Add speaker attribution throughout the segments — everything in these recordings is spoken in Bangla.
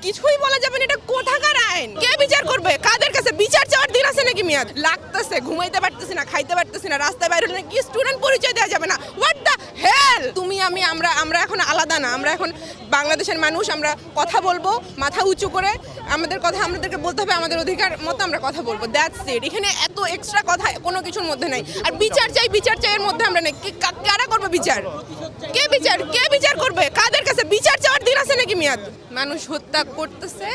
Speaker 1: কিছুই বলা যাবে না। এটা কোথাকার আইন? কে বিচার করবে? কাদের কাছে বিচার চাওয়ার দিন আছে নাকি? মেয়াদ লাগতেছে, ঘুমাইতে পারতেছি না, খাইতে পারতেছি না, রাস্তায় বাইরে হলে কি স্টুডেন্ট পরিচয় দেওয়া যাবে না? What the hell? তুমি আমি আমরা এখন আলাদা না। আমরা এখন বাংলাদেশের মানুষ। আমরা কথা বলবো মাথা উঁচু করে। আমাদের কথা আমাদেরকে বলতে হবে, আমাদের অধিকার মতো আমরা কথা বলবো। That's it. এখানে এত এক্সট্রা কথা কোনো কিছুর মধ্যে নাই। আর বিচার চাই এর মধ্যে আমরা নেই। কারা করবে বিচার? কে বিচার করবে? কাদের কাছে বিচার চাওয়ার দিন আছে নাকি? মেয়াদ মানুষ হত্যা করতেছে,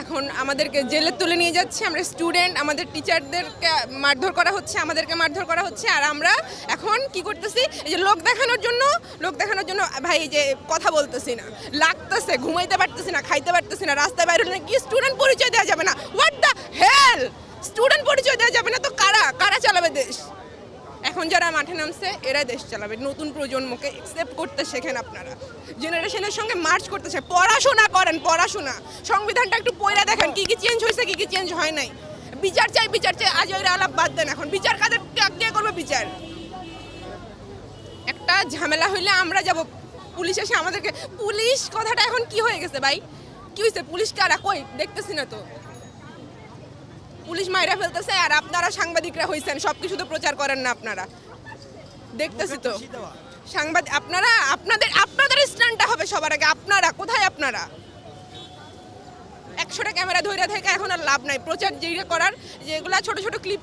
Speaker 1: এখন আমাদেরকে জেলে তুলে নিয়ে যাচ্ছে। আমরা স্টুডেন্ট, আমাদের টিচারদেরকে মারধর করা হচ্ছে, আমাদেরকে মারধর করা হচ্ছে। আর আমরা এখন কি করতেছি? এই যে লোক দেখানোর জন্য ভাই এই যে কথা বলতেছি না, লাগতেছে, ঘুমাইতে পারতেছি না, খাইতে পারতেছি না, রাস্তায় বাইরে হলে কি স্টুডেন্ট পরিচয় দেওয়া যাবে না? What the hell? স্টুডেন্ট পরিচয় দেওয়া যাবে না তো কারা চালাবে দেশ? এখন যারা মাঠে নামছে এরাই দেশ চালাবে। নতুন প্রজন্মকে একসেপ্ট করতে শেখেন আপনারা, জেনারেশনের সঙ্গে মার্চ করতেছে। পড়াশোনা করেন, পড়াশোনা, সংবিধানটা একটু পড়ে দেখেন কি কি চেঞ্জ হয়েছে, কি কি চেঞ্জ হয় নাই। বিচার চাই আজ ওই আলাপ বাদ দেন। এখন বিচার কে করবে বিচার? একটা ঝামেলা হইলে আমরা যাব, পুলিশ এসে আমাদেরকে, পুলিশ কথাটা এখন কি হয়ে গেছে ভাই? কি হয়েছে? পুলিশ কারা? কই দেখতেছি না তো। পুলিশ মাইরা ফেলতেছে আর আপনারা সাংবাদিকরা হইছেন, সবকিছু তো প্রচার করেন না আপনারা, দেখতেছি তো। সাংবাদিক আপনারা, আপনাদের স্ট্যান্ডটা হবে সবার আগে। আপনারা কোথায়? আপনারা 100টা ক্যামেরা ধরে থেকে এখন আর লাভ নাই। প্রচার যেটা করার, যেগুলা ছোট ছোট ক্লিপ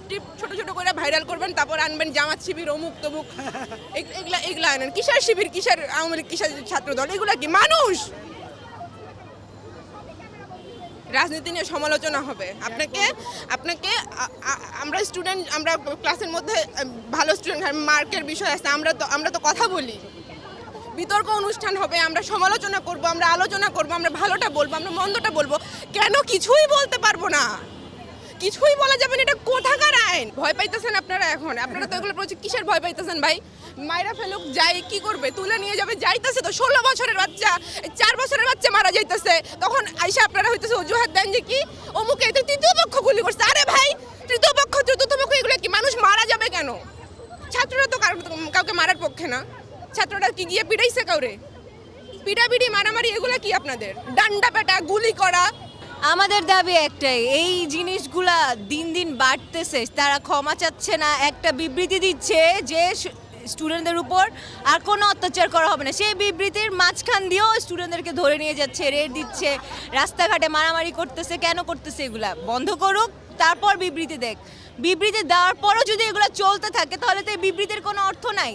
Speaker 1: ছোট করে ভাইরাল করবেন, তারপর আনবেন জামাত শিবির, অমুক তমুক, এগুলা আনেন। কিসের শিবির, কিসের আওয়ামী লীগ, কিসের ছাত্রদল? এগুলা কি মানুষ? রাজনীতি নিয়ে সমালোচনা হবে। আপনাকে আমরা স্টুডেন্ট, আমরা ক্লাসের মধ্যে ভালো স্টুডেন্ট, মার্কের বিষয় আছে, আমরা তো কথা বলি, বিতর্ক অনুষ্ঠান হবে, আমরা সমালোচনা করব, আমরা আলোচনা করব, আমরা ভালোটা বলবো, আমরা মন্দটা বলবো। কেন কিছুই বলতে পারবো না? কিছুই বলা যাবে না। এটা কোথাকার আইন? ভয় পাইতেছেন আপনারা এখন? আপনারা তো এগুলো কিসের ভয় পাইতেছেন ভাই? মায়েরা ফেলুক, যাই কি করবে? তুলে নিয়ে যাবে, যাইতেছে তো। 16 বছরের বাচ্চা, 4 বছরের বাচ্চা মারা যাইতেছে, তখন আইসা আপনারা হইতেছে অজুহাত দেন যে কি অমুকে তৃতীয় পক্ষ গুলি করছে। আরে ভাই, তৃতীয় পক্ষ এগুলো কি? মানুষ মারা যাবে কেন? ছাত্ররা তো কাউকে মারার পক্ষে না। ছাত্ররা কি গিয়ে পিটাইছে কাউরে? পিটাপিটি, মারামারি, এগুলো কি আপনাদের? ডান্ডা পেটা, গুলি করা।
Speaker 2: আমাদের দাবি একটাই, এই জিনিসগুলা দিন দিন বাড়তেছে, তারা ক্ষমা চাচ্ছে না, একটা বিবৃতি দিচ্ছে যে স্টুডেন্টদের উপর আর কোনো অত্যাচার করা হবে না। সেই বিবৃতির মাঝখান দিয়েও স্টুডেন্টদেরকে ধরে নিয়ে যাচ্ছে, রেড দিচ্ছে, রাস্তাঘাটে মারামারি করতেছে। কেন করতেছে? এগুলা বন্ধ করুক, তারপর বিবৃতি দেখ। বিবৃতি দেওয়ার পরও যদি এগুলো চলতে থাকে তাহলে তো এই বিবৃতির কোনো অর্থ নাই।